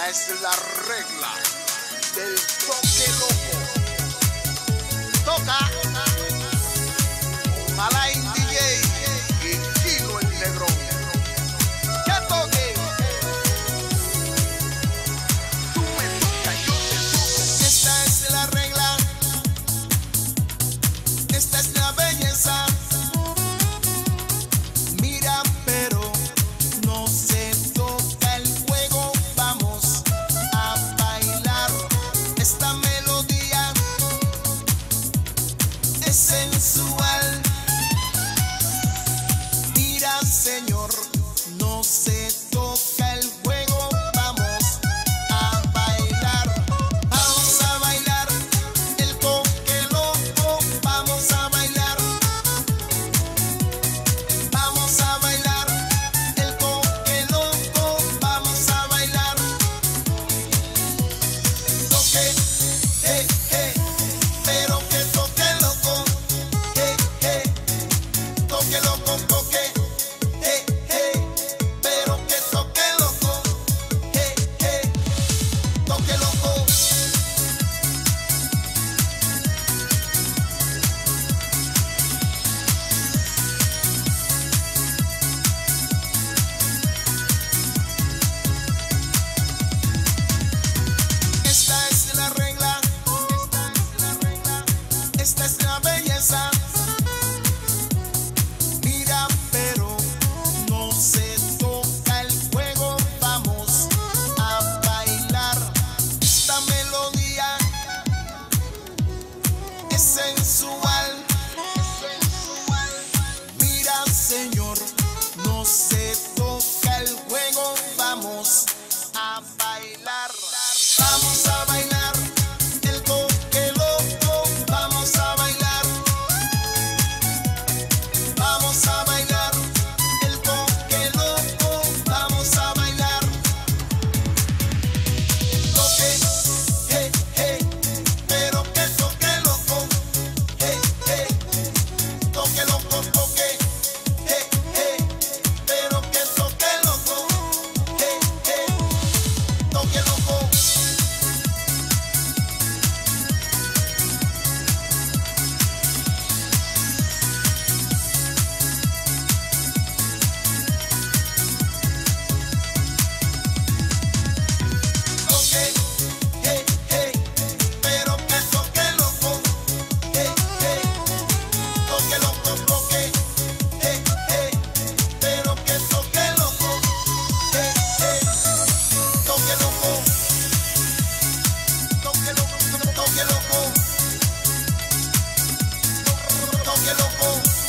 Esta es la regla del toque loco. Toca con Alain DJ y Kilo el Negrón. Que toque. Tú me tocas, yo te toco. Esta es la regla. Esta es la belleza. Mira, pero no se toca el fuego. Vamos a bailar. Esta melodía es sensual. Mira, señor, no se toca el fuego. Vamos a bailar. Vamos a bailar el toque loco. Vamos a bailar. Vamos a bailar el toque loco. Vamos a bailar. Toque, pero que toque loco. Toque loco, toque, pero que toque loco. Toque loco. Esta es la regla. Esta es la belleza. Mira, pero no se toca el fuego. Vamos a bailar. Esta melodía es sensual. Mira, señor, no se toca el fuego. Vamos a bailar. Vamos a bailar el toque loco. Vamos a bailar. Vamos a bailar el toque loco. Vamos a bailar. Toque, pero que toque loco. Toque loco, toque, pero que toque loco. Toque loco. Toque, pero que toque loco. Toque loco, toque, pero que toque loco. Toque loco. Toque loco, toque loco. Toque loco.